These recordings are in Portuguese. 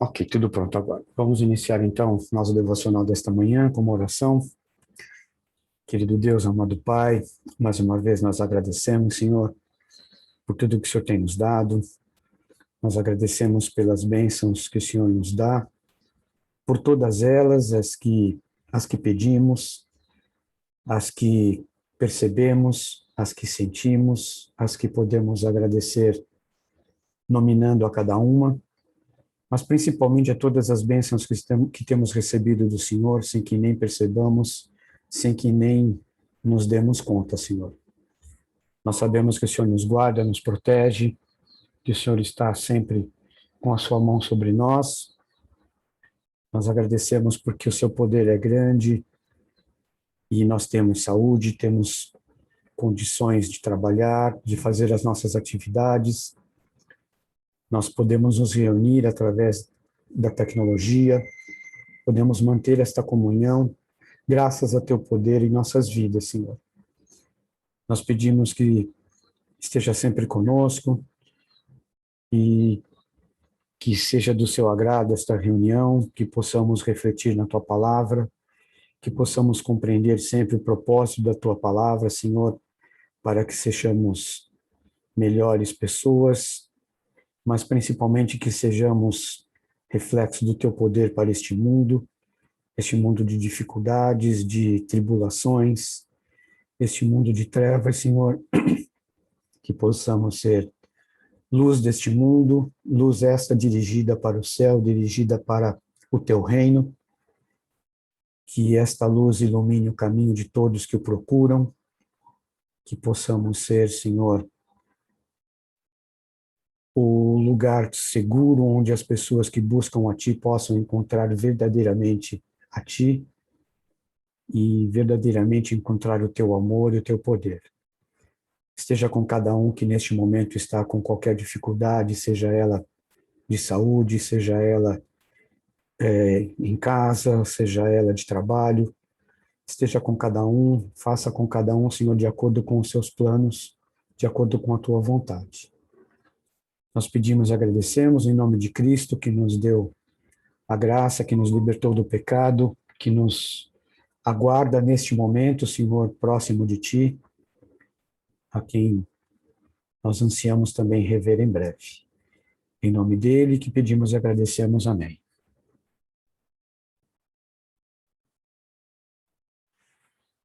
Ok, tudo pronto agora. Vamos iniciar então nosso devocional desta manhã com uma oração. Querido Deus, amado Pai, mais uma vez nós agradecemos, Senhor, por tudo que o Senhor tem nos dado. Nós agradecemos pelas bênçãos que o Senhor nos dá, por todas elas, as que pedimos, as que percebemos, as que sentimos, as que podemos agradecer nominando a cada uma, mas principalmente a todas as bênçãos que temos recebido do Senhor, sem que nem percebamos, sem que nem nos demos conta, Senhor. Nós sabemos que o Senhor nos guarda, nos protege, que o Senhor está sempre com a sua mão sobre nós. Nós agradecemos porque o seu poder é grande e nós temos saúde, temos condições de trabalhar, de fazer as nossas atividades. Nós podemos nos reunir através da tecnologia, podemos manter esta comunhão graças a teu poder em nossas vidas, Senhor. Nós pedimos que esteja sempre conosco e que seja do seu agrado esta reunião, que possamos refletir na tua palavra, que possamos compreender sempre o propósito da tua palavra, Senhor, para que sejamos melhores pessoas, mas principalmente que sejamos reflexo do teu poder para este mundo de dificuldades, de tribulações, este mundo de trevas, Senhor, que possamos ser luz deste mundo, luz esta dirigida para o céu, dirigida para o teu reino, que esta luz ilumine o caminho de todos que o procuram, que possamos ser, Senhor, o lugar seguro onde as pessoas que buscam a Ti possam encontrar verdadeiramente a Ti e verdadeiramente encontrar o Teu amor e o Teu poder. Esteja com cada um que neste momento está com qualquer dificuldade, seja ela de saúde, seja ela em casa, seja ela de trabalho. Esteja com cada um, faça com cada um, Senhor, de acordo com os seus planos, de acordo com a tua vontade. Nós pedimos e agradecemos em nome de Cristo, que nos deu a graça, que nos libertou do pecado, que nos aguarda neste momento, Senhor, próximo de Ti, a quem nós ansiamos também rever em breve. Em nome dele que pedimos e agradecemos. Amém.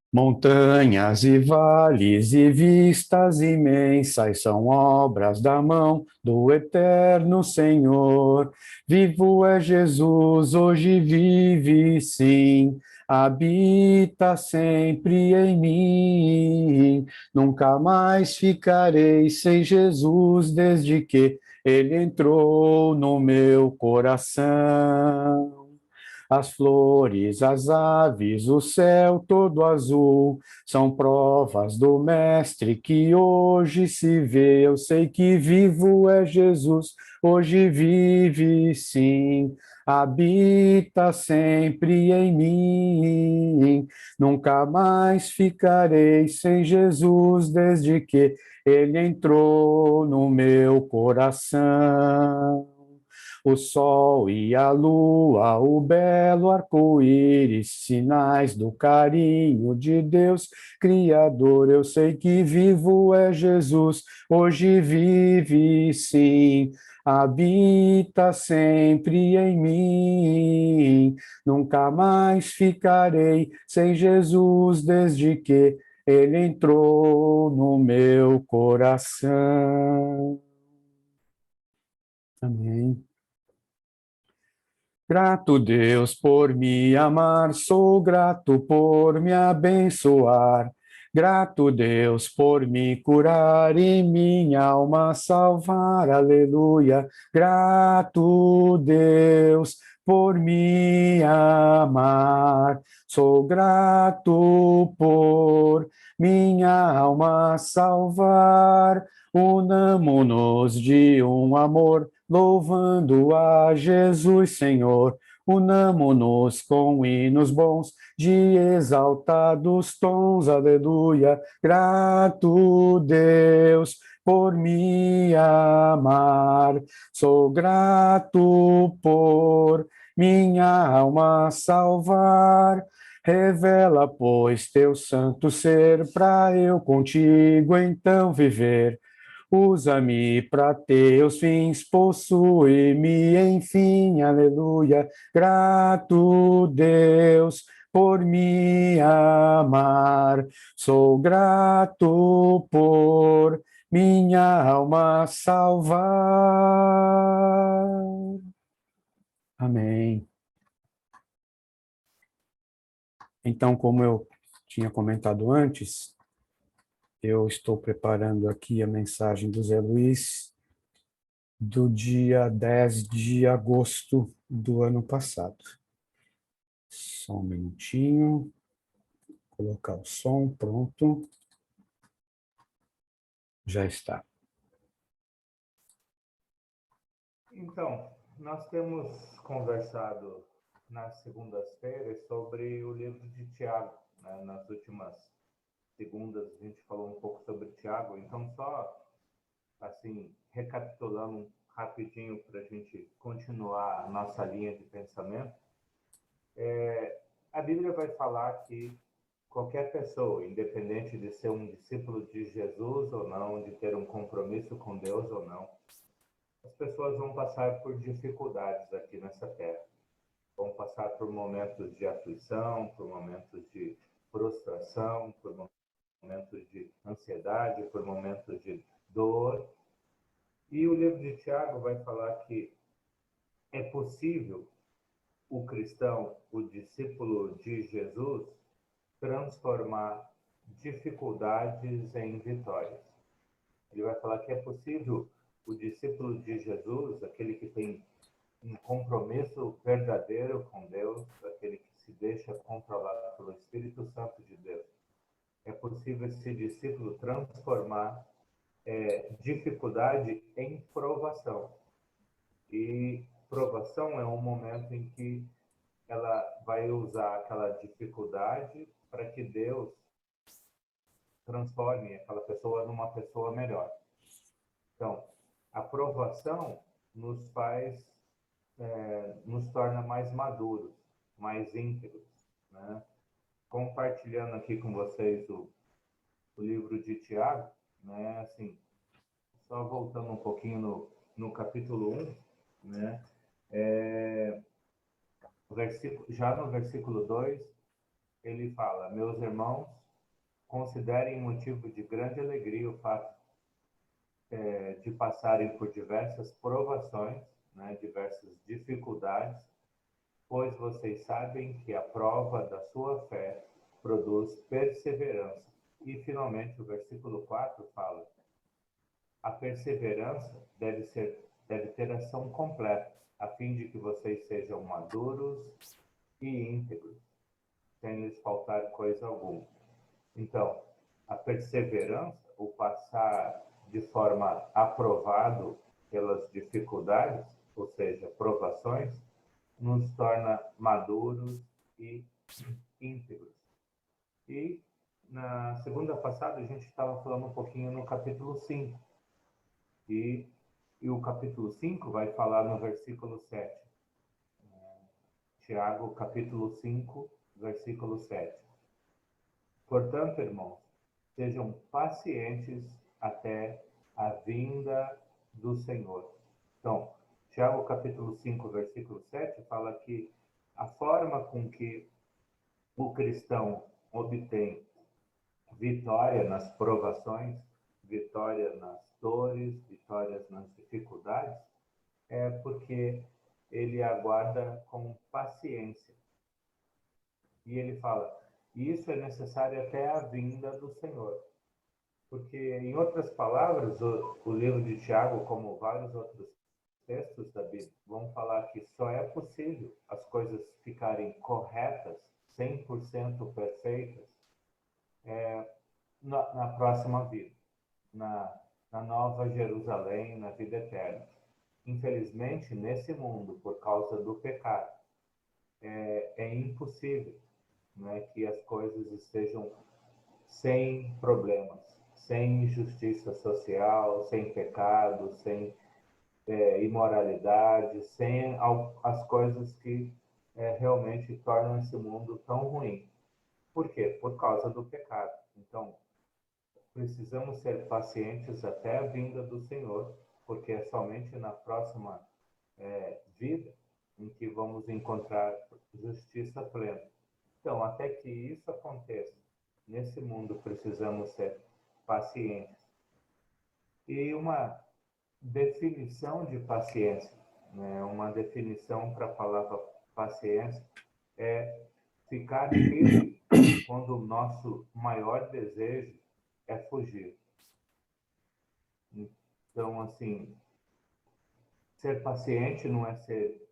Montanhas e vales e vistas imensas são obras da mão do eterno Senhor. Vivo é Jesus, hoje vive sim, habita sempre em mim. Nunca mais ficarei sem Jesus desde que ele entrou no meu coração. As flores, as aves, o céu todo azul, são provas do Mestre que hoje se vê. Eu sei que vivo é Jesus, hoje vive sim, habita sempre em mim. Nunca mais ficarei sem Jesus desde que ele entrou no meu coração. O sol e a lua, o belo arco-íris, sinais do carinho de Deus Criador. Eu sei que vivo é Jesus, hoje vive sim, habita sempre em mim. Nunca mais ficarei sem Jesus desde que ele entrou no meu coração. Amém. Grato Deus por me amar, sou grato por me abençoar. Grato Deus por me curar e minha alma salvar, aleluia. Grato Deus por me amar, sou grato por minha alma salvar. Unamo-nos de um amor, louvando a Jesus Senhor. Unamo-nos com hinos bons, de exaltados tons, aleluia. Grato Deus por me amar. Sou grato por minha alma salvar. Revela, pois, teu santo ser, para eu contigo então viver. Usa-me para teus fins, possui-me, enfim, aleluia. Grato, Deus, por me amar. Sou grato por minha alma salvar. Amém. Então, como eu tinha comentado antes, eu estou preparando aqui a mensagem do Zé Luiz do dia 10 de agosto do ano passado. Só um minutinho. Colocar o som, pronto. Já está. Então, nós temos conversado nas segundas-feiras sobre o livro de Tiago, né? Nas últimas segundas a gente falou um pouco sobre Tiago, então só assim, recapitulando rapidinho para a gente continuar a nossa linha de pensamento, a Bíblia vai falar que qualquer pessoa, independente de ser um discípulo de Jesus ou não, de ter um compromisso com Deus ou não, as pessoas vão passar por dificuldades aqui nessa terra. Vão passar por momentos de aflição, por momentos de frustração, por momentos de ansiedade, por momentos de dor. E o livro de Tiago vai falar que é possível o cristão, o discípulo de Jesus, transformar dificuldades em vitórias. Ele vai falar que é possível o discípulo de Jesus, aquele que tem um compromisso verdadeiro com Deus, aquele que se deixa controlar pelo Espírito Santo de Deus, é possível esse discípulo transformar dificuldade em provação. E provação é um momento em que ela vai usar aquela dificuldade para que Deus transforme aquela pessoa numa pessoa melhor. Então, a provação nos faz, nos torna mais maduros, mais íntegros, né? Compartilhando aqui com vocês o livro de Tiago, né? Assim, só voltando um pouquinho no capítulo 1, né? Já no versículo 2, ele fala: meus irmãos, considerem motivo de grande alegria o fato de passarem por diversas provações, né, diversas dificuldades, pois vocês sabem que a prova da sua fé produz perseverança. E, finalmente, o versículo 4 fala: a perseverança deve ter ação completa, a fim de que vocês sejam maduros e íntegros, sem lhes faltar coisa alguma. Então, a perseverança, o passar de forma aprovado pelas dificuldades, ou seja, provações, nos torna maduros e íntegros. E na segunda passada a gente estava falando um pouquinho no capítulo 5. E o capítulo 5 vai falar no versículo 7. Tiago, capítulo 5, versículo 7. Portanto, irmãos, sejam pacientes até a vinda do Senhor. Então, Tiago capítulo 5, versículo 7 fala que a forma com que o cristão obtém vitória nas provações, vitória nas dores, vitórias nas dificuldades, é porque ele aguarda com paciência. E ele fala: isso é necessário até a vinda do Senhor. Porque, em outras palavras, o livro de Tiago, como vários outros textos da Bíblia, vão falar que só é possível as coisas ficarem corretas, 100% perfeitas, na próxima vida, na Nova Jerusalém, na vida eterna. Infelizmente, nesse mundo, por causa do pecado, é impossível, né, que as coisas estejam sem problemas, sem injustiça social, sem pecado, sem imoralidade, sem as coisas que realmente tornam esse mundo tão ruim. Por quê? Por causa do pecado. Então, precisamos ser pacientes até a vinda do Senhor, porque é somente na próxima vida em que vamos encontrar justiça plena. Então, até que isso aconteça, nesse mundo precisamos ser pacientes. E uma definição de paciência, né? Uma definição para a palavra paciência é ficar firme quando o nosso maior desejo é fugir. Então, assim, ser paciente não é ser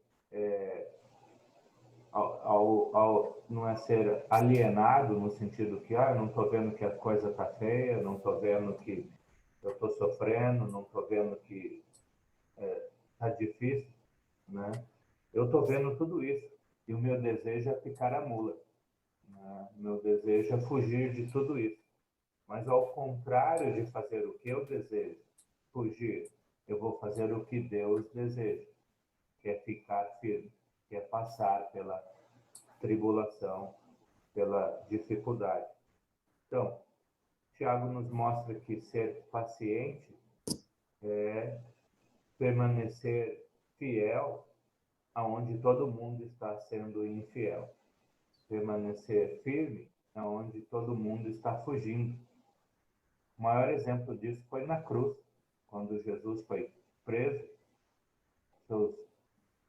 não é ser alienado no sentido que eu não estou vendo que a coisa está feia, não estou vendo que eu estou sofrendo, não estou vendo que está difícil, né? Eu estou vendo tudo isso e o meu desejo é picar a mula, né? Meu desejo é fugir de tudo isso. Mas ao contrário de fazer o que eu desejo, fugir, eu vou fazer o que Deus deseja, que é ficar firme, que é passar pela tribulação, pela dificuldade. Então, Tiago nos mostra que ser paciente é permanecer fiel aonde todo mundo está sendo infiel. Permanecer firme aonde todo mundo está fugindo. O maior exemplo disso foi na cruz, quando Jesus foi preso, seus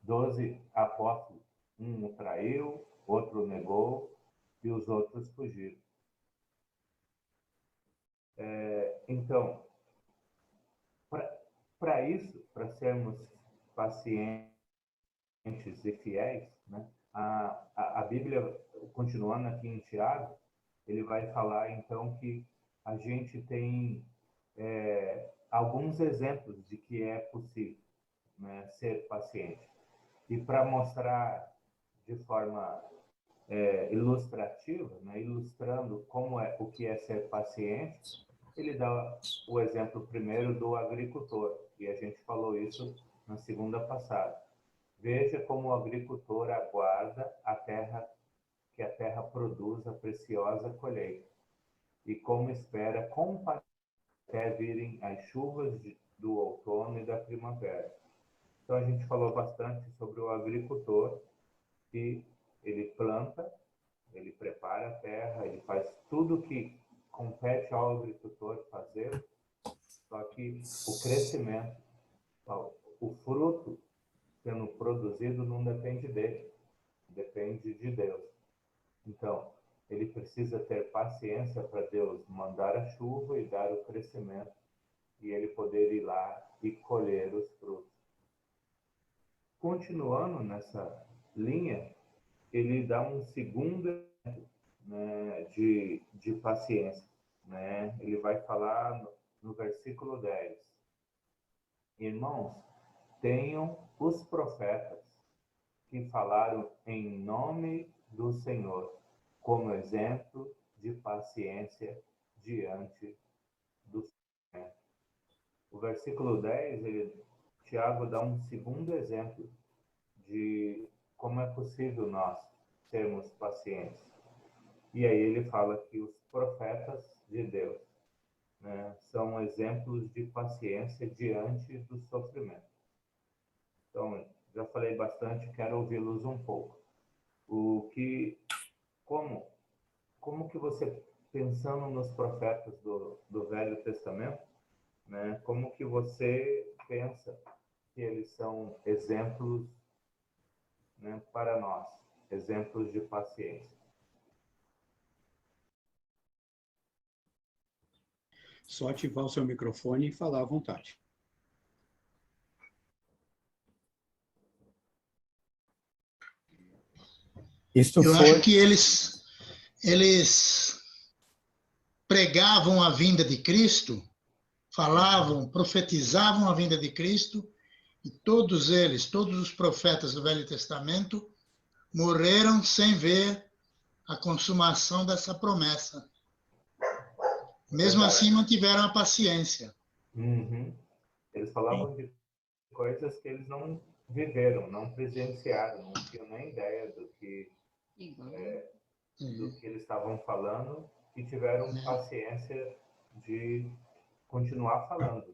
12 apóstolos, um o traiu, outro o negou e os outros fugiram. Então, para isso, para sermos pacientes e fiéis, né? A Bíblia, continuando aqui em Tiago, ele vai falar então que a gente tem alguns exemplos de que é possível, né, ser paciente. E para mostrar de forma ilustrativa, né, ilustrando o que é ser paciente, ele dá o exemplo primeiro do agricultor, e a gente falou isso na segunda passada. Veja como o agricultor aguarda que a terra produza preciosa colheita, e como espera com paciência até virem as chuvas do outono e da primavera. Então a gente falou bastante sobre o agricultor, que ele planta, ele prepara a terra, ele faz tudo que compete ao agricultor fazer, só que o crescimento, o fruto sendo produzido não depende dele, depende de Deus. Então, ele precisa ter paciência para Deus mandar a chuva e dar o crescimento e ele poder ir lá e colher os frutos. Continuando nessa linha, ele dá um segundo exemplo, né, de paciência, né? Ele vai falar no versículo 10. Irmãos, tenham os profetas que falaram em nome do Senhor como exemplo de paciência diante do Senhor. O versículo 10, Tiago dá um segundo exemplo de como é possível nós sermos pacientes. E aí ele fala que os profetas de Deus, né, são exemplos de paciência diante do sofrimento. Então, já falei bastante, quero ouvi-los um pouco. Como que você, pensando nos profetas do Velho Testamento, né, como que você pensa que eles são exemplos, né, para nós, exemplos de paciência? Só ativar o seu microfone e falar à vontade. Eu acho que eles pregavam a vinda de Cristo, falavam, profetizavam a vinda de Cristo, e todos os profetas do Velho Testamento, morreram sem ver a consumação dessa promessa. Mesmo assim, mantiveram a paciência. Uhum. Eles falavam de coisas que eles não viveram, não presenciaram, não tinham nem ideia do que eles estavam falando e tiveram paciência de continuar falando.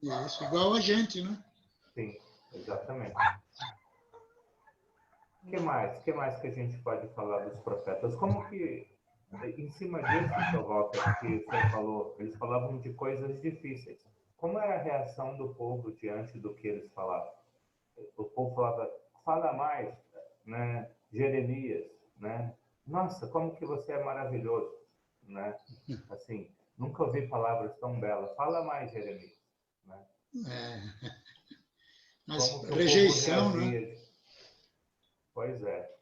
Isso, igual a gente, né? Sim, exatamente. O que mais? Que mais que a gente pode falar dos profetas? Como que, em cima disso, Sr. Walter, que o senhor falou, eles falavam de coisas difíceis. Como era a reação do povo diante do que eles falavam? O povo falava, fala mais, né? Jeremias, né? Nossa, como que você é maravilhoso, né? Assim, nunca ouvi palavras tão belas. Fala mais, Jeremias, né? Mas Como que o povo rejeição, né? reagia? Pois é.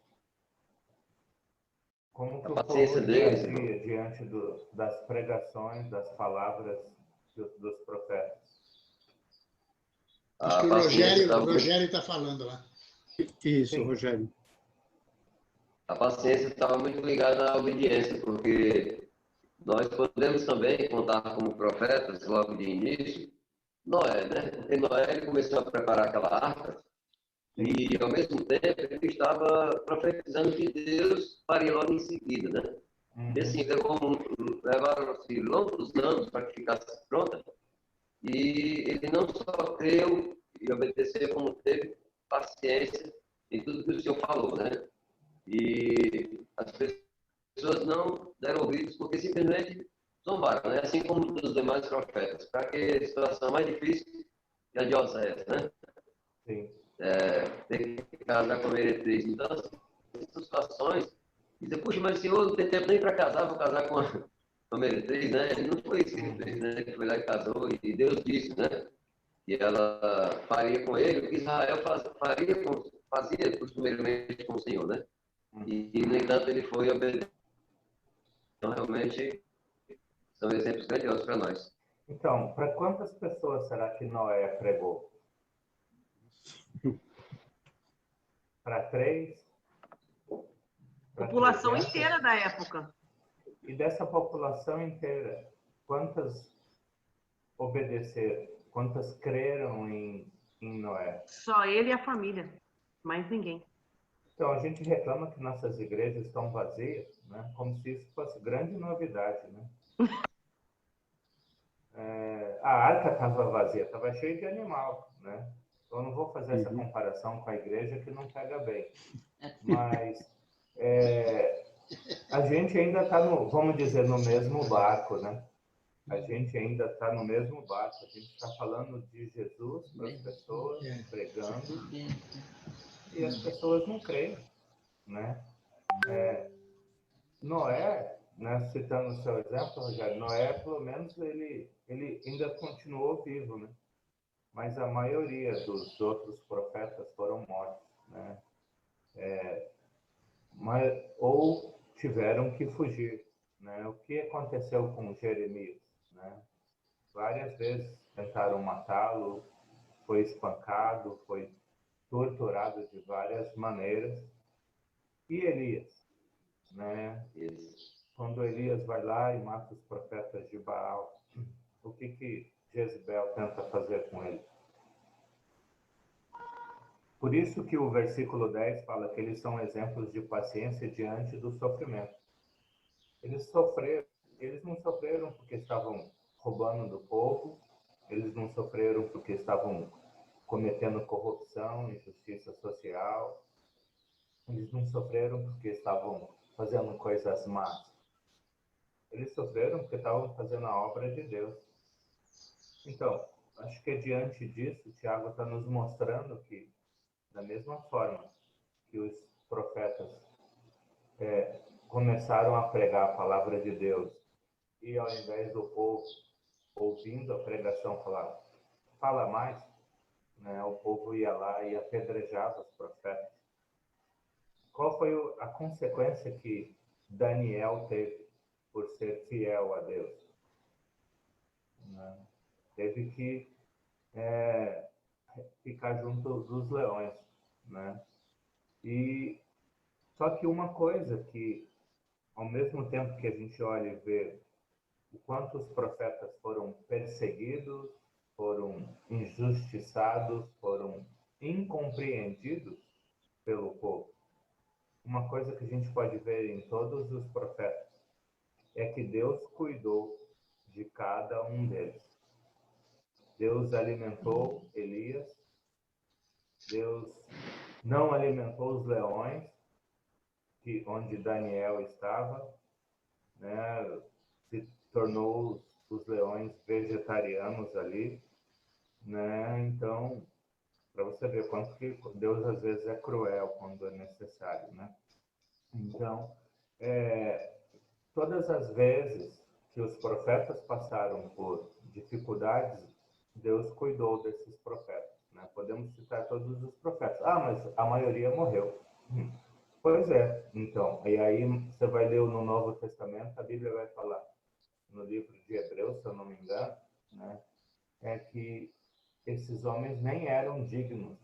Como que A o povo paciência deles, reagia diante das pregações, das palavras dos profetas? Acho que a o paciência estava Rogério está falando lá. Isso, Sim. Rogério. a paciência estava muito ligada à obediência, porque nós podemos também contar como profetas, logo de início, Noé, né? Porque Noé ele começou a preparar aquela arca e, ao mesmo tempo, ele estava profetizando que Deus faria logo em seguida, né? E assim, levaram-se longos anos para que ficasse pronta e ele não só creu e obedeceu, como teve paciência em tudo que o Senhor falou, né? E as pessoas não deram ouvidos porque simplesmente zombaram, né? Assim como os demais profetas. Para que situação mais difícil e adiosa é essa, né? Sim. Ter que casar com a meretriz. Então, assim, essas situações, dizer, puxa, mas o senhor não tem tempo nem para casar, vou casar com a meretriz, né? Ele não foi isso que ele fez, né? Ele foi lá e casou, e Deus disse, né? Que ela faria com ele o que Israel fazia costumeiramente com o Senhor, né? E, no entanto, ele foi obediente. Então, realmente, são exemplos grandiosos para nós. Então, para quantas pessoas será que Noé pregou? Para 3? População inteira da época. E dessa população inteira, quantas obedeceram? Quantas creram em Noé? Só ele e a família. Mais ninguém. Então, a gente reclama que nossas igrejas estão vazias, né? Como se isso fosse grande novidade, né? A arca estava vazia, estava cheia de animal, né? Eu não vou fazer essa comparação com a igreja que não pega bem. Mas a gente ainda está, vamos dizer, no mesmo barco, né? A gente ainda está no mesmo barco. A gente está falando de Jesus para as pessoas, pregando, e as pessoas não creem, né? Noé, né, citando o seu exemplo, Rogério, Noé, pelo menos, ele ainda continuou vivo, né? Mas a maioria dos outros profetas foram mortos, né? Ou tiveram que fugir, né? O que aconteceu com Jeremias, né? Várias vezes tentaram matá-lo, foi espancado, foi torturado de várias maneiras. E Elias, né? Quando Elias vai lá e mata os profetas de Baal, o que Jezebel tenta fazer com ele? Por isso que o versículo 10 fala que eles são exemplos de paciência diante do sofrimento. Eles sofreram, eles não sofreram porque estavam roubando do povo, eles não sofreram porque estavam cometendo corrupção, injustiça social, eles não sofreram porque estavam fazendo coisas más. Eles sofreram porque estavam fazendo a obra de Deus. Então, acho que diante disso, Tiago está nos mostrando que, da mesma forma que os profetas começaram a pregar a palavra de Deus e, ao invés do povo ouvindo a pregação falar, fala mais, né, o povo ia lá e apedrejava os profetas. Qual foi a consequência que Daniel teve por ser fiel a Deus? Né? Teve que ficar junto dos leões, né? E só que uma coisa que, ao mesmo tempo que a gente olha e vê o quanto os profetas foram perseguidos, foram injustiçados, foram incompreendidos pelo povo. Uma coisa que a gente pode ver em todos os profetas é que Deus cuidou de cada um deles. Deus alimentou Elias, Deus não alimentou os leões, onde Daniel estava, né? Se tornou os leões vegetarianos ali, né? Então, para você ver quanto que Deus às vezes é cruel quando é necessário, né? Então, todas as vezes que os profetas passaram por dificuldades, Deus cuidou desses profetas, né? Podemos citar todos os profetas. Ah, mas a maioria morreu. Pois é, então. E aí você vai ler no Novo Testamento, a Bíblia vai falar, no livro de Hebreus, se eu não me engano, né? É que esses homens nem eram dignos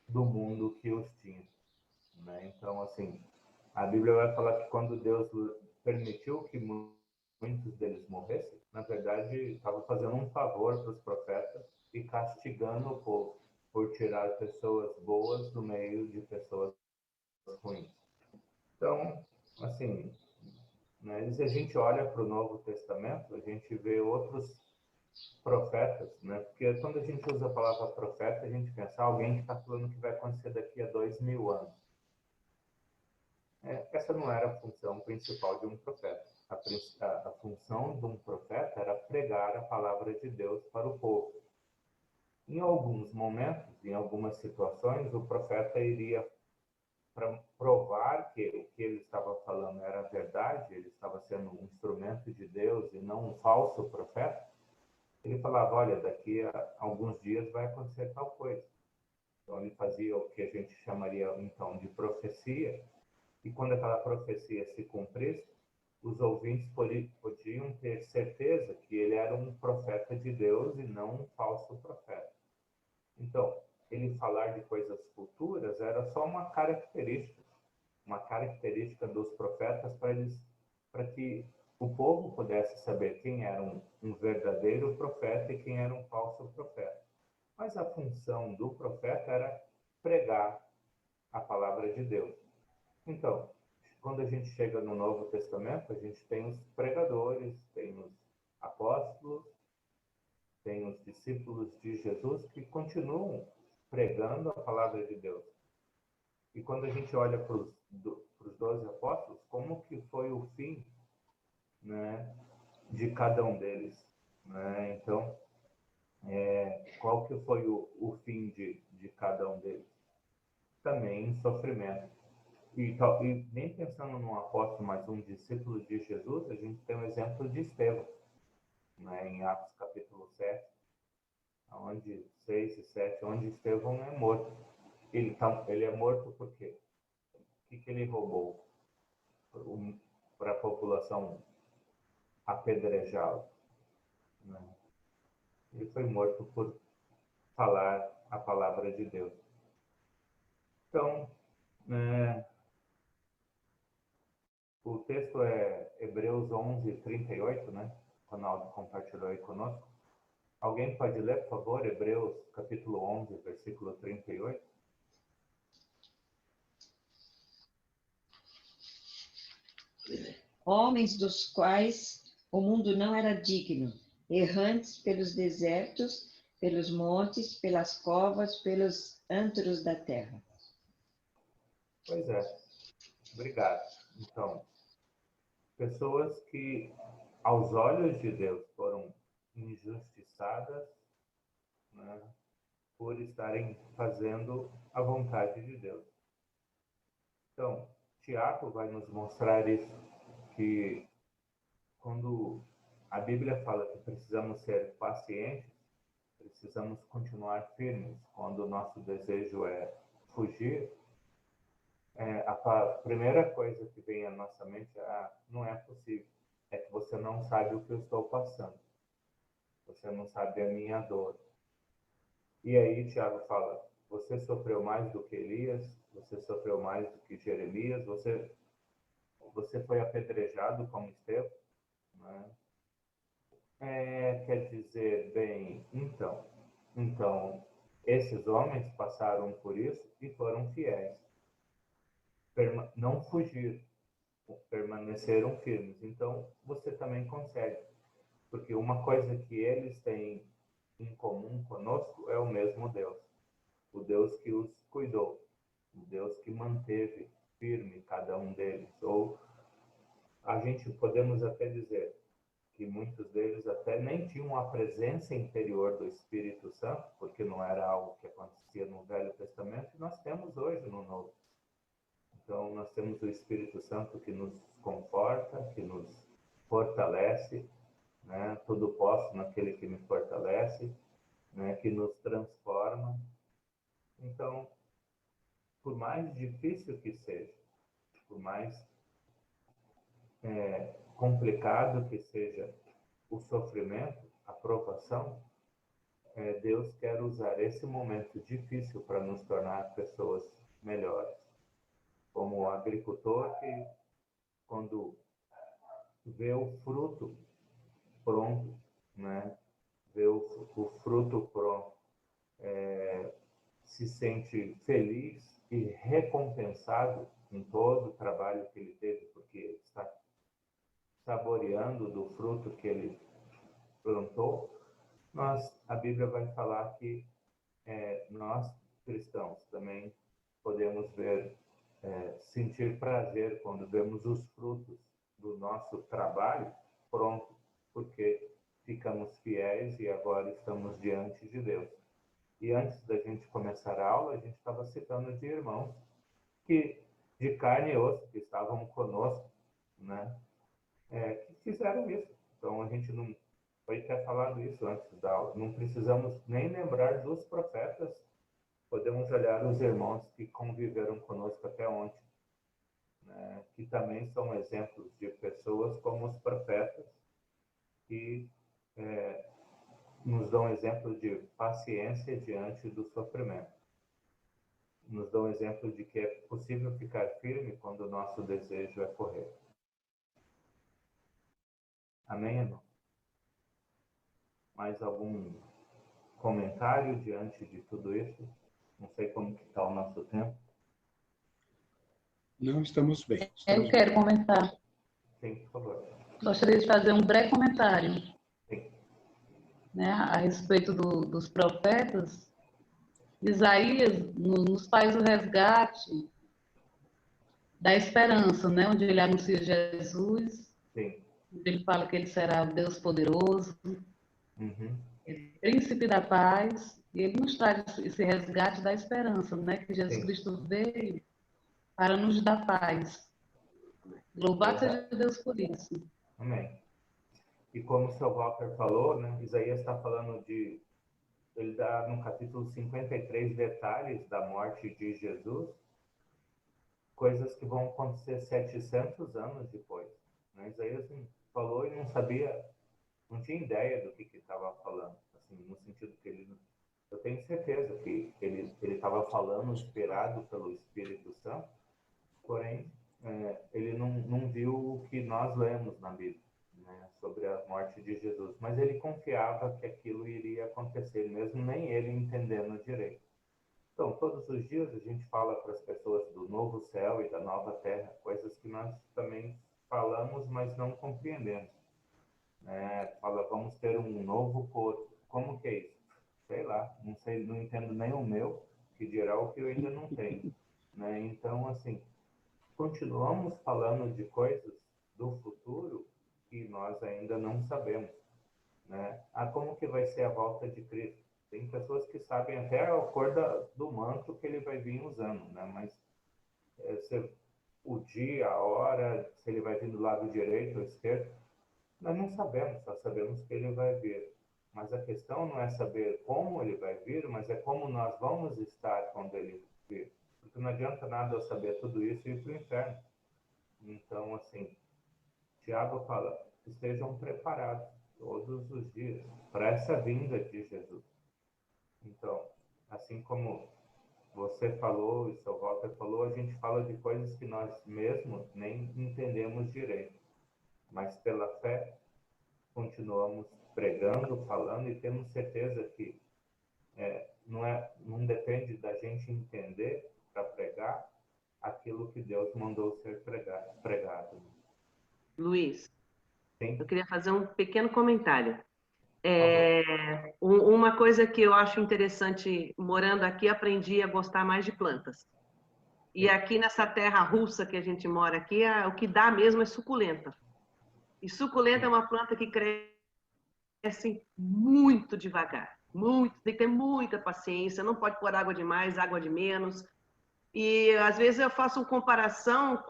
do mundo que os tinha, né? Então, assim, a Bíblia vai falar que quando Deus permitiu que muitos deles morressem, na verdade, estava fazendo um favor para os profetas e castigando o povo por tirar pessoas boas do meio de pessoas ruins. Então, assim, né, se a gente olha para o Novo Testamento, a gente vê outros profetas, né? Porque quando a gente usa a palavra profeta, a gente pensa alguém que está falando que vai acontecer daqui a 2000 anos. Essa não era a função principal de um profeta. A função de um profeta era pregar a palavra de Deus para o povo. Em alguns momentos, em algumas situações, o profeta iria, para provar que o que ele estava falando era verdade, ele estava sendo um instrumento de Deus e não um falso profeta, ele falava, olha, daqui a alguns dias vai acontecer tal coisa. Então ele fazia o que a gente chamaria então de profecia, e quando aquela profecia se cumprisse, os ouvintes podiam ter certeza que ele era um profeta de Deus e não um falso profeta. Então, ele falar de coisas futuras era só uma característica dos profetas para que o povo pudesse saber quem era um verdadeiro profeta e quem era um falso profeta. Mas a função do profeta era pregar a palavra de Deus. Então, quando a gente chega no Novo Testamento, a gente tem os pregadores, tem os apóstolos, tem os discípulos de Jesus que continuam pregando a palavra de Deus. E quando a gente olha para os 12 apóstolos, como que foi o fim, né, de cada um deles, né? Então, qual que foi o fim de cada um deles? Também em sofrimento. E nem pensando num apóstolo, mas um discípulo de Jesus, a gente tem o exemplo de Estevão, né, em Atos capítulo 7, onde 6 e 7, onde Estevão é morto. Ele é morto por quê? O que ele roubou para a população apedrejá-lo, né? Ele foi morto por falar a palavra de Deus. Então, o texto é Hebreus 11, 38, né? O Ronaldo compartilhou aí conosco. Alguém pode ler, por favor, Hebreus capítulo 11, versículo 38? Homens dos quais o mundo não era digno, errantes pelos desertos, pelos montes, pelas covas, pelos antros da terra. Pois é, obrigado. Então, pessoas que, aos olhos de Deus, foram injustiçadas, né, por estarem fazendo a vontade de Deus. Então, Tiago vai nos mostrar isso, que quando a Bíblia fala que precisamos ser pacientes, precisamos continuar firmes quando o nosso desejo é fugir, a primeira coisa que vem à nossa mente é, não é possível, é que você não sabe o que eu estou passando, você não sabe a minha dor. E aí Tiago fala, você sofreu mais do que Elias, você sofreu mais do que Jeremias, você foi apedrejado como Estevão, né? Quer dizer, bem, então, esses homens passaram por isso e foram fiéis. Não fugiram, permaneceram firmes. Então, você também consegue. Porque uma coisa que eles têm em comum conosco é o mesmo Deus. O Deus que os cuidou. O Deus que manteve firme cada um deles. Ou a gente podemos até dizer que muitos deles até nem tinham a presença interior do Espírito Santo, porque não era algo que acontecia no Velho Testamento, e nós temos hoje no Novo. Então, nós temos o Espírito Santo que nos conforta, que nos fortalece, né? Tudo posso naquele que me fortalece, né? Que nos transforma. Então, por mais difícil que seja, por mais complicado que seja o sofrimento, a provação, Deus quer usar esse momento difícil para nos tornar pessoas melhores. Como o agricultor que, quando vê o fruto pronto, né? Vê o fruto pronto, se sente feliz e recompensado em todo o trabalho que ele teve, porque está saboreando do fruto que ele plantou. A Bíblia vai falar que nós, cristãos, também podemos sentir prazer quando vemos os frutos do nosso trabalho pronto, porque ficamos fiéis e agora estamos diante de Deus. E antes da gente começar a aula, a gente estava citando de irmãos que, de carne e osso, que estavam conosco, né? Que fizeram isso. Então, a gente não foi até falado isso antes da aula. Não precisamos nem lembrar dos profetas. Podemos olhar os irmãos que conviveram conosco até ontem, né? Que também são exemplos de pessoas como os profetas, que nos dão exemplo de paciência diante do sofrimento. Nos dão exemplo de que é possível ficar firme quando o nosso desejo é correr. Amém, irmão? Mais algum comentário diante de tudo isso? Não sei como que está o nosso tempo. Não, estamos bem. Eu quero comentar. Sim, por favor. Gostaria de fazer um breve comentário, Sim. né, a respeito dos profetas. Isaías nos faz o resgate da esperança, né, onde ele anuncia Jesus, Sim. onde ele fala que ele será o Deus poderoso, Uhum. príncipe da paz, e ele nos traz esse resgate da esperança, né, que Jesus Sim. Cristo veio para nos dar paz. Louvado seja Deus por isso. Amém. E como o seu Walter falou, né, Isaías está falando de... Ele dá no capítulo 53 detalhes da morte de Jesus, coisas que vão acontecer 700 anos depois. Né? Isaías falou e não sabia, não tinha ideia do que estava falando, assim, no sentido que ele... Eu tenho certeza que ele estava falando inspirado pelo Espírito Santo, porém, ele não viu o que nós lemos na Bíblia, né, sobre a morte de Jesus. Mas ele confiava que aquilo iria acontecer, mesmo nem ele entendendo direito. Então, todos os dias a gente fala para as pessoas do novo céu e da nova terra, coisas que nós também falamos, mas não compreendemos. Fala, vamos ter um novo corpo. Como que é isso? Sei lá, não sei, não entendo nem o meu, que dirá o que eu ainda não tenho. Né? Então, assim, continuamos falando de coisas do futuro que nós ainda não sabemos. Né? Como que vai ser a volta de Cristo? Tem pessoas que sabem até a cor do manto que ele vai vir usando, né? Mas o dia, a hora, se ele vai vir do lado direito ou esquerdo, nós não sabemos, só sabemos que ele vai vir. Mas a questão não é saber como ele vai vir, mas é como nós vamos estar quando ele vir. Porque não adianta nada eu saber tudo isso e ir para o inferno. Então, assim, Tiago fala, estejam preparados todos os dias para essa vinda de Jesus. Então, assim como você falou e seu Walter falou, a gente fala de coisas que nós mesmos nem entendemos direito. Mas pela fé, continuamos pregando, falando, e temos certeza que não depende da gente entender para pregar aquilo que Deus mandou ser pregado. Luiz, Sim. eu queria fazer um pequeno comentário. Uma coisa que eu acho interessante, morando aqui, aprendi a gostar mais de plantas. E aqui nessa terra russa que a gente mora aqui, o que dá mesmo é suculenta. E suculenta é uma planta que cresce muito devagar. Muito, tem que ter muita paciência, não pode pôr água de mais, água de menos. E às vezes eu faço uma comparação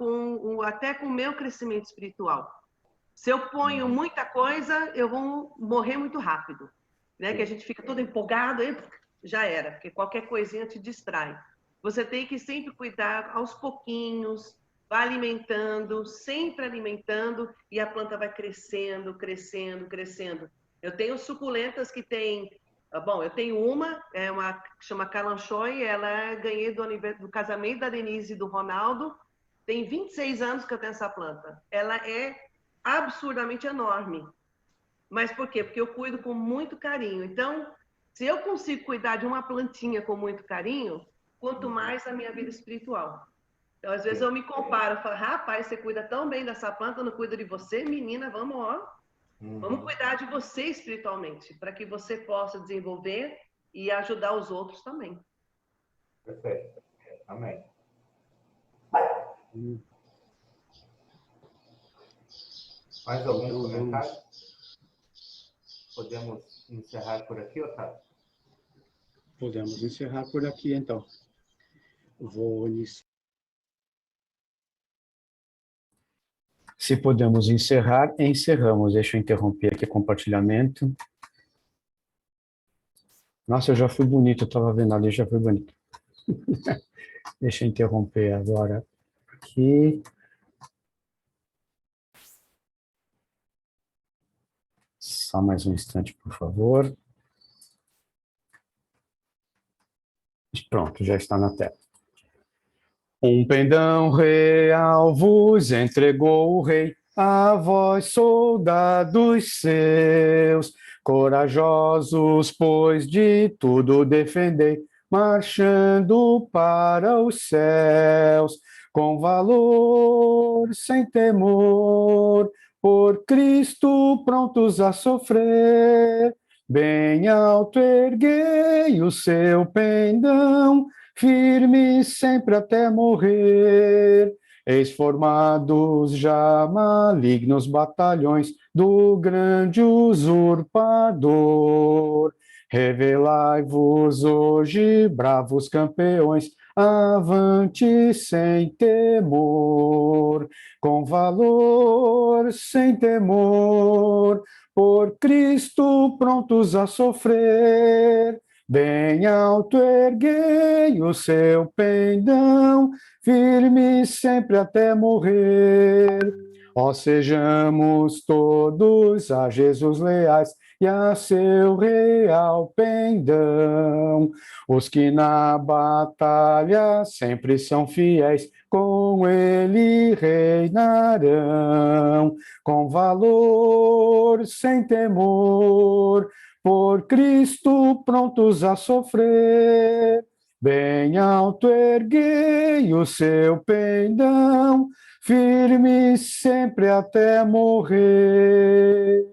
até com o meu crescimento espiritual. Se eu ponho muita coisa, eu vou morrer muito rápido. Né? Que a gente fica todo empolgado, e já era, porque qualquer coisinha te distrai. Você tem que sempre cuidar aos pouquinhos, vai alimentando, sempre alimentando, e a planta vai crescendo, crescendo, crescendo. Eu tenho suculentas que tem... Bom, eu tenho uma que chama Kalanchoe, ela ganhei do casamento da Denise e do Ronaldo. Tem 26 anos que eu tenho essa planta. Ela é absurdamente enorme. Mas por quê? Porque eu cuido com muito carinho. Então, se eu consigo cuidar de uma plantinha com muito carinho, quanto mais a minha vida espiritual. Então, às vezes eu me comparo, falo, rapaz, você cuida tão bem dessa planta, não cuida de você, menina, vamos cuidar de você espiritualmente, para que você possa desenvolver e ajudar os outros também. Perfeito. Amém. Mais algum comentário? Podemos encerrar por aqui, Otávio? Podemos encerrar por aqui, então. Vou iniciar. Se podemos encerrar, encerramos. Deixa eu interromper aqui o compartilhamento. Nossa, eu já fui bonito, eu estava vendo ali, já fui bonito. Deixa eu interromper agora aqui. Só mais um instante, por favor. Pronto, já está na tela. Um pendão real vos entregou o rei, a vós, soldados seus, corajosos, pois de tudo defendei, marchando para os céus, com valor, sem temor, por Cristo prontos a sofrer. Bem alto erguei o seu pendão, firme sempre até morrer. Eis formados já malignos batalhões do grande usurpador. Revelai-vos hoje, bravos campeões, avante sem temor, com valor, sem temor, por Cristo prontos a sofrer. Bem alto erguei o seu pendão, firme sempre até morrer. Ó, sejamos todos a Jesus leais e a seu real pendão. Os que na batalha sempre são fiéis, com ele reinarão. Com valor, sem temor, por Cristo prontos a sofrer. Bem alto erguei o seu pendão, firme sempre até morrer.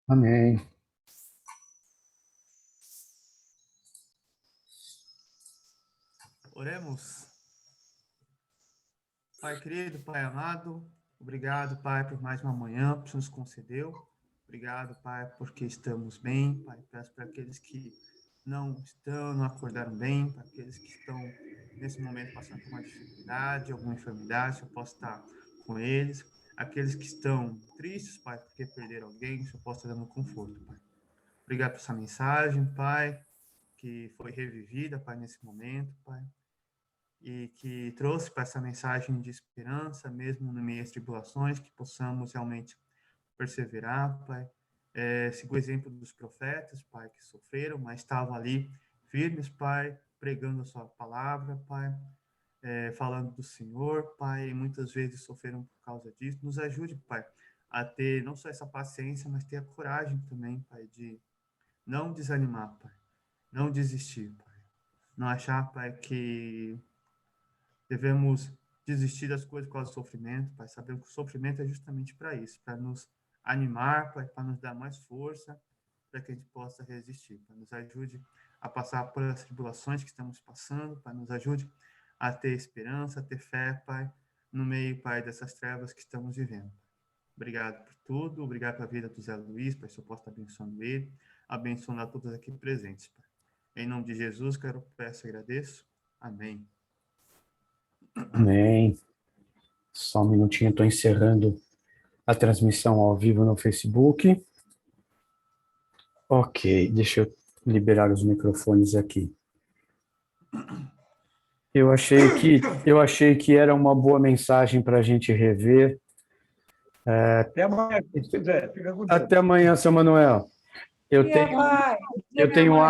Amém. Oremos. Pai querido, Pai amado, obrigado, Pai, por mais uma manhã que nos concedeu. Obrigado, Pai, porque estamos bem. Pai, peço para aqueles que não acordaram bem, para aqueles que estão nesse momento passando por uma dificuldade, alguma enfermidade, se eu posso estar com eles. Aqueles que estão tristes, Pai, porque perderam alguém, se eu posso estar dando conforto, Pai. Obrigado por essa mensagem, Pai, que foi revivida, Pai, nesse momento, Pai, e que trouxe para essa mensagem de esperança, mesmo no meio das tribulações, que possamos realmente perseverar, Pai. Siga o exemplo dos profetas, Pai, que sofreram, mas estavam ali firmes, Pai, pregando a sua palavra, Pai. falando do Senhor, Pai, e muitas vezes sofreram por causa disso. Nos ajude, Pai, a ter não só essa paciência, mas ter a coragem também, Pai, de não desanimar, Pai, não desistir, Pai. Não achar, Pai, que devemos desistir das coisas por causa do sofrimento, Pai. Sabemos que o sofrimento é justamente para isso, para nos animar, Pai, para nos dar mais força, para que a gente possa resistir. Pai, nos ajude a passar por as tribulações que estamos passando, Pai, nos ajude a ter esperança, a ter fé, Pai, no meio, Pai, dessas trevas que estamos vivendo. Obrigado por tudo, obrigado pela vida do Zé Luiz, Pai, se eu posso estar abençoando ele, abençoando a todos aqui presentes, Pai. Em nome de Jesus, peço e agradeço. Amém. Amém. Só um minutinho, estou encerrando a transmissão ao vivo no Facebook. Ok, deixa eu liberar os microfones aqui. Eu achei que era uma boa mensagem para a gente rever. Até amanhã, se quiser. Fica com Deus. Até amanhã, seu Manuel. Eu tenho o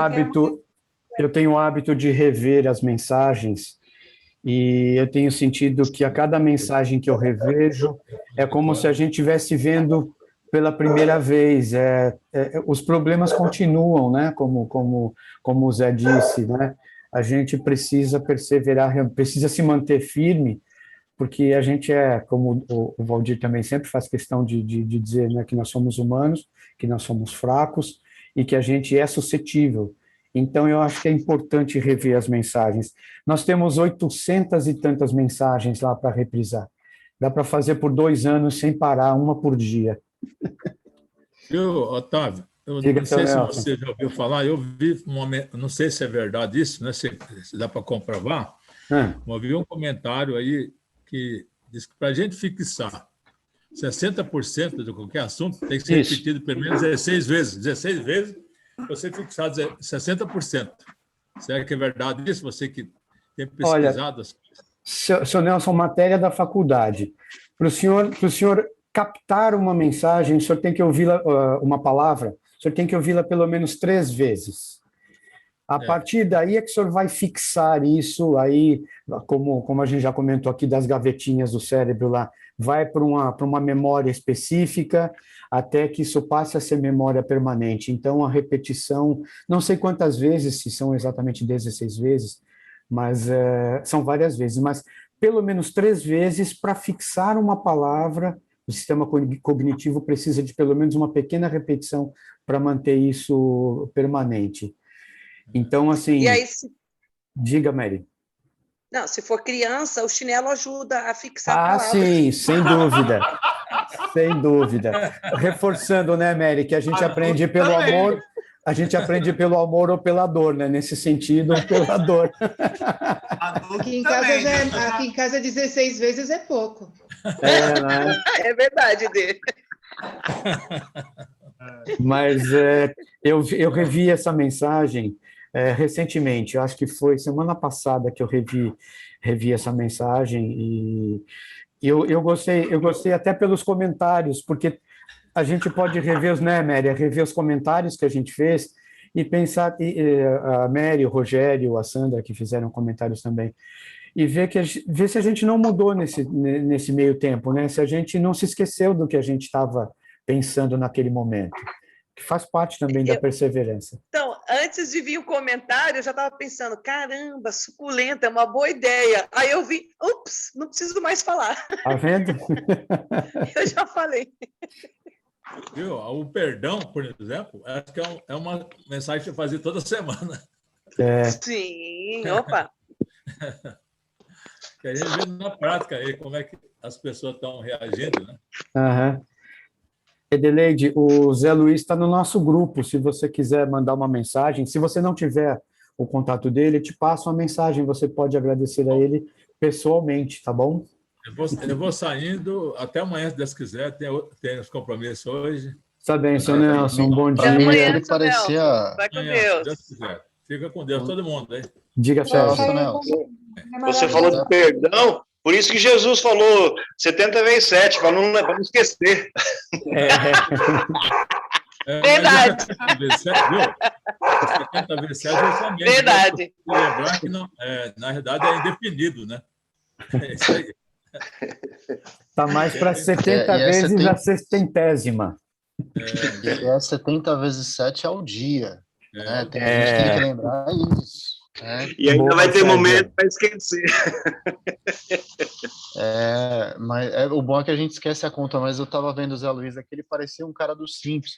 hábito de rever as mensagens e eu tenho sentido que a cada mensagem que eu revejo é como se a gente estivesse vendo pela primeira vez. Os problemas continuam, né? Como o Zé disse, né? A gente precisa perseverar, precisa se manter firme, porque a gente como o Valdir também sempre faz questão de dizer, né, que nós somos humanos, que nós somos fracos e que a gente é suscetível. Então, eu acho que é importante rever as mensagens. Nós temos 800 e tantas mensagens lá para reprisar. Dá para fazer por 2 anos sem parar, uma por dia. Otávio, eu não sei se você já ouviu falar, eu vi, não sei se é verdade isso, né? Se dá para comprovar, eu vi um comentário aí que diz que para a gente fixar 60% de qualquer assunto tem que ser repetido pelo menos 16 vezes. 16 vezes você fixar 60%. Será que é verdade isso? Você que tem pesquisado as coisas? Seu Nelson, matéria da faculdade. Para o senhor captar uma mensagem, o senhor tem que ouvi-la, uma palavra, o senhor tem que ouvi-la pelo menos 3 vezes. A partir daí é que o senhor vai fixar isso, aí, como a gente já comentou aqui das gavetinhas do cérebro lá, vai para uma memória específica, até que isso passe a ser memória permanente. Então, a repetição, não sei quantas vezes, se são exatamente 16 vezes, mas são várias vezes, mas pelo menos 3 vezes para fixar uma palavra. O sistema cognitivo precisa de pelo menos uma pequena repetição para manter isso permanente. Então, assim... E aí, Diga, Mary. Não, se for criança, o chinelo ajuda a fixar a palavra. Sim, sem dúvida. Sem dúvida. Reforçando, né, Mary, que a gente aprende pelo amor... A gente aprende pelo amor ou pela dor, né? Nesse sentido, pela dor. Aqui em casa 16 vezes é pouco. Né? É verdade, Dê. Mas eu revi essa mensagem recentemente. Eu acho que foi semana passada que eu revi essa mensagem e eu gostei até pelos comentários, porque a gente pode rever, né, Mary, rever os comentários que a gente fez e pensar, a Mary, o Rogério, a Sandra, que fizeram comentários também, e ver se a gente não mudou nesse meio tempo, né? Se a gente não se esqueceu do que a gente estava pensando naquele momento, que faz parte também da perseverança. Então, antes de vir o comentário, eu já estava pensando, caramba, suculenta, é uma boa ideia. Aí eu vi, ups, não preciso mais falar. Tá vendo? Eu já falei. Viu? O perdão, por exemplo, acho que é uma mensagem que eu fazia toda semana. Sim, opa. Que a gente vê na prática aí como é que as pessoas estão reagindo, né? Aham. Edeleide, o Zé Luiz está no nosso grupo, se você quiser mandar uma mensagem, se você não tiver o contato dele, eu te passo uma mensagem, você pode agradecer a ele pessoalmente, tá bom? Eu vou saindo, até amanhã, se Deus quiser, tem os compromissos hoje. Tá bem, seu Nelson, bom dia. Amanhã, vai com Deus. Deus quiser. Fica com Deus, todo mundo aí. Diga, Sérgio. Você falou de perdão, por isso que Jesus falou 70 vezes 7, para não esquecer. Verdade. 70 vezes 7 é somente. Verdade. Lembrar que, não, na realidade, é indefinido, né? É isso aí. Está mais para 70 vezes a 60ª. E é 70 vezes 7 ao dia. Né? A gente tem que lembrar isso. E ainda vai ter momento para esquecer. Mas o bom é que a gente esquece a conta, mas eu estava vendo o Zé Luiz aqui, ele parecia um cara dos Simpsons.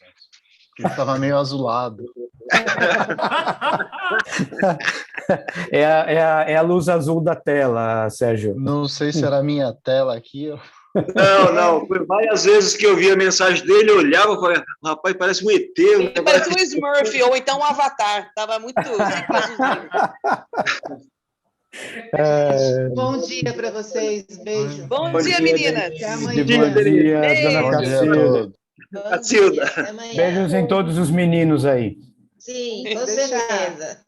Ele estava meio azulado. É a luz azul da tela, Sérgio. Não sei se era a minha tela aqui. Não. Foi várias vezes que eu vi a mensagem dele, eu olhava e falei, rapaz, parece um ET. Parece um Smurf, ou então um Avatar. Estava muito... Bom dia para vocês. Beijo. Bom dia, meninas. Até amanhã. Bom dia, dona Cacilda. Beijos em todos os meninos aí. Sim, com certeza.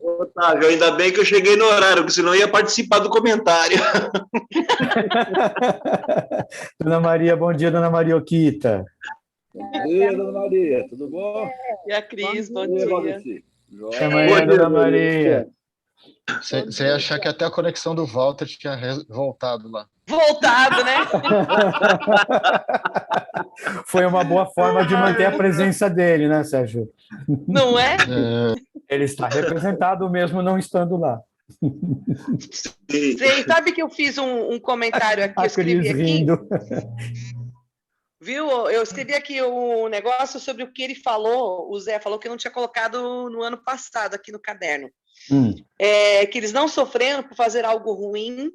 Otávio, ainda bem que eu cheguei no horário, porque senão eu ia participar do comentário. Dona Maria, bom dia, dona Marioquita. Bom dia, dona Maria, tudo bom? E a Cris, bom dia. Até amanhã, dona Maria. Você ia achar que até a conexão do Walter tinha voltado lá. Voltado, né? Foi uma boa forma de manter a presença dele, né, Sérgio? Não é? Ele está representado mesmo não estando lá. Sim, sabe que eu fiz um comentário aqui, eu escrevi aqui. Rindo. Viu? Eu escrevi aqui um negócio sobre o que ele falou, o Zé falou que eu não tinha colocado no ano passado aqui no caderno. Que eles não sofreram por fazer algo ruim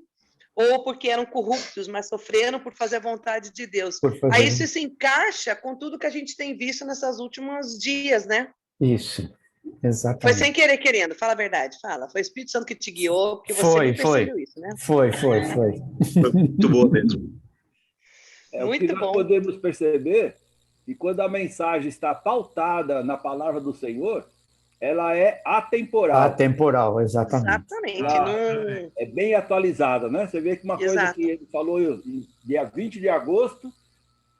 ou porque eram corruptos, mas sofreram por fazer a vontade de Deus. Aí isso se encaixa com tudo que a gente tem visto nesses últimos dias, né? Isso, exatamente. Foi sem querer querendo, fala a verdade, fala. Foi o Espírito Santo que te guiou, porque você percebeu isso, né? Foi. Foi muito bom mesmo. O que nós podemos perceber que quando a mensagem está pautada na palavra do Senhor, ela é atemporal. Atemporal, exatamente. Exatamente. Ela é bem atualizada, né? Você vê que uma coisa que ele falou dia 20 de agosto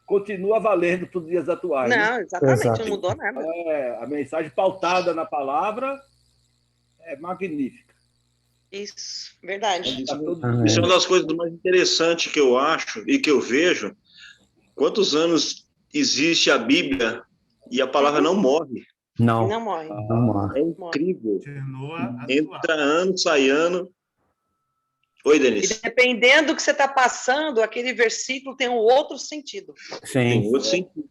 continua valendo para os dias atuais. Não, exatamente, não mudou nada. A mensagem pautada na palavra é magnífica. Isso, verdade. Isso é uma das coisas mais interessantes que eu acho e que eu vejo. Quantos anos existe a Bíblia e a palavra não morre? Não morre. É incrível. Entra ano, sai ano. Oi, Denise. E dependendo do que você está passando, aquele versículo tem um outro sentido. Sim. Tem outro sentido.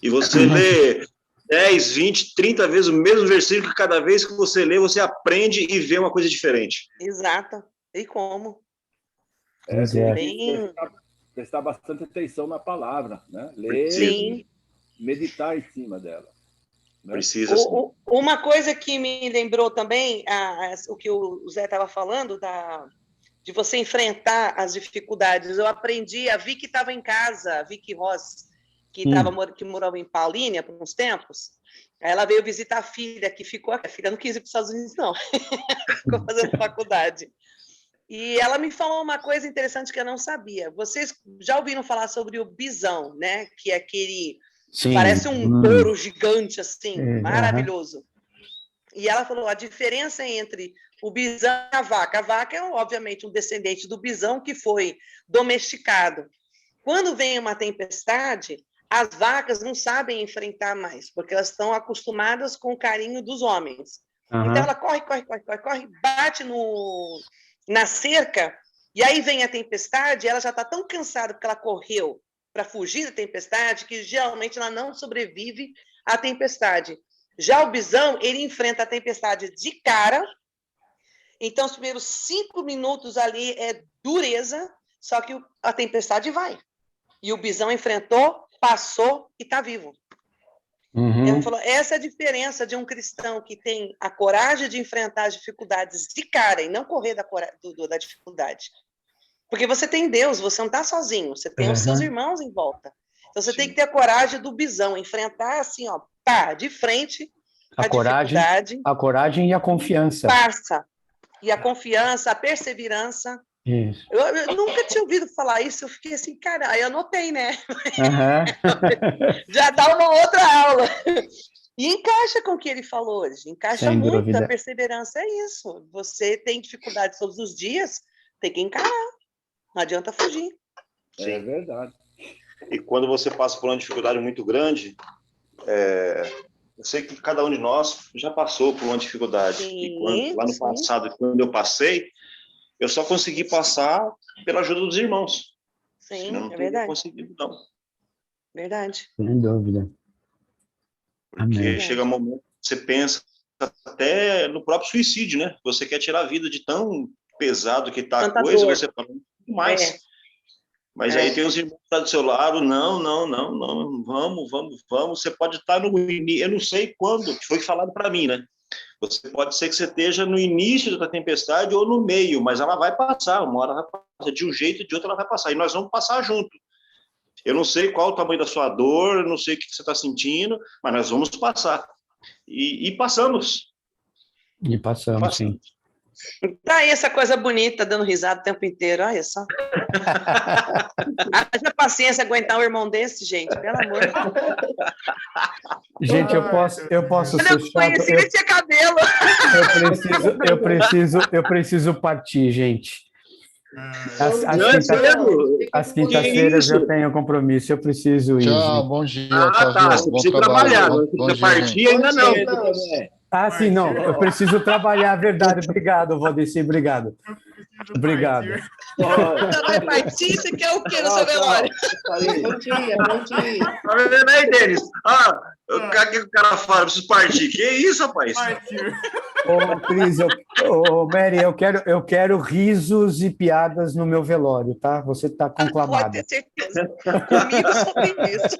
E você lê 10, 20, 30 vezes o mesmo versículo, cada vez que você lê, você aprende e vê uma coisa diferente. Exato. E como? Prestar bastante atenção na palavra, né? Ler, sim. Meditar em cima dela. Né? Precisa. Uma coisa que me lembrou também, o que o Zé estava falando, de você enfrentar as dificuldades. Eu aprendi, a Vicky estava em casa, a Vicky Ross, que morava em Paulínia por uns tempos. Aí ela veio visitar a filha, que ficou aqui. A filha não quis ir para os Estados Unidos, não. Ficou fazendo faculdade. E ela me falou uma coisa interessante que eu não sabia. Vocês já ouviram falar sobre o bisão, né? Que é aquele... Sim. Parece um touro gigante, assim, maravilhoso. E ela falou, a diferença entre o bisão e a vaca. A vaca é, obviamente, um descendente do bisão que foi domesticado. Quando vem uma tempestade, as vacas não sabem enfrentar mais, porque elas estão acostumadas com o carinho dos homens. Então, ela corre, bate na cerca, e aí vem a tempestade, ela já está tão cansada porque ela correu para fugir da tempestade, que geralmente ela não sobrevive à tempestade. Já o bisão, ele enfrenta a tempestade de cara, então os primeiros 5 minutos ali é dureza, só que a tempestade vai. E o bisão enfrentou, passou e está vivo. Ele falou, essa é a diferença de um cristão que tem a coragem de enfrentar as dificuldades de cara e não correr da dificuldade. Porque você tem Deus, você não está sozinho, você tem os seus irmãos em volta. Então você tem que ter a coragem do bisão, enfrentar assim, ó, de frente a dificuldade. A coragem e a confiança. Passa. E a confiança, a perseverança. Isso. Eu nunca tinha ouvido falar isso, eu fiquei assim, cara, aí eu anotei, né? Já dá uma outra aula. E encaixa com o que ele falou hoje, encaixa Sem muito. dúvida. A perseverança é isso. Você tem dificuldade todos os dias, tem que encarar. Não adianta fugir. É verdade. E quando você passa por uma dificuldade muito grande, eu sei que cada um de nós já passou por uma dificuldade. Sim, lá no passado, quando eu passei, eu só consegui passar pela ajuda dos irmãos. Sim, Senão não é teria verdade. conseguido, não. Verdade. Sem dúvida. Porque Amém. chega um momento que você pensa até no próprio suicídio, né? Você quer tirar a vida de tão pesado que tá a Tanta coisa, dor. você fala, muito mais. Mas É. aí tem os irmãos que estão do seu lado, não, vamos. Você pode estar no início, eu não sei quando, foi falado para mim, né? Você pode ser que você esteja no início da tempestade ou no meio, mas ela vai passar, uma hora vai passar, de um jeito ou de outro ela vai passar, e nós vamos passar junto. Eu não sei qual o tamanho da sua dor, eu não sei o que você está sentindo, mas nós vamos passar. E passamos. E passamos, sim. Tá aí essa coisa bonita, dando risada o tempo inteiro, olha só. Haja paciência aguentar um irmão desse, gente, pelo amor de Deus. Gente, eu posso Quando ser eu conheci, ele tinha cabelo. Eu preciso partir, gente. As quintas-feiras eu tenho compromisso, eu preciso ir. Tchau, bom dia. Você precisa trabalhar, você precisa partir ainda não. Ah, sim, não, eu preciso trabalhar, verdade. Obrigado, Valdeci, obrigado. Obrigado. Você vai partir, você quer o quê no seu velório? Bom dia. Tá vendo aí, Denis? O que o cara fala? Preciso partir. Que isso, rapaz? Ô, Cris, Mary, eu quero risos e piadas no meu velório, tá? Você está conclamada. Pode ter certeza. Comigo só tem isso.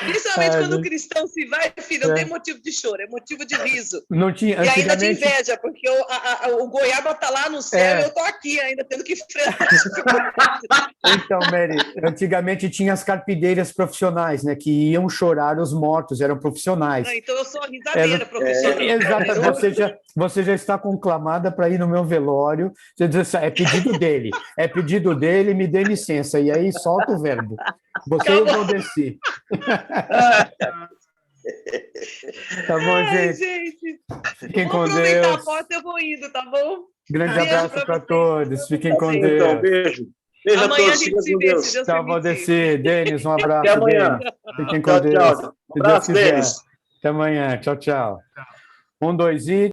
Principalmente quando o cristão se vai, filho, não tem motivo de choro, é motivo de riso. Não tinha, e ainda de inveja, porque o goiaba está lá no céu e eu estou aqui ainda tendo que enfrentar. Então, Mary, antigamente tinha as carpideiras profissionais, né, que iam chorar os mortos, eram profissionais. Então eu sou a risadeira profissional. Exatamente, você já está conclamada para ir no meu velório, você diz assim, é pedido dele, me dê licença, e aí solta o verbo. Você e o Valdeci. Tá bom, gente? Fiquem com Deus. Vou aproveitar a porta, eu vou indo, tá bom? Grande abraço para todos. Fiquem com Deus. Então, beijo. Beijo a todos. A gente se vê, se Deus Tchau, Valdeci. Denis, um abraço. Até amanhã. Fiquem com Deus. Tchau. Um abraço, Denis. Até amanhã. Tchau, tchau. 1, 2 e...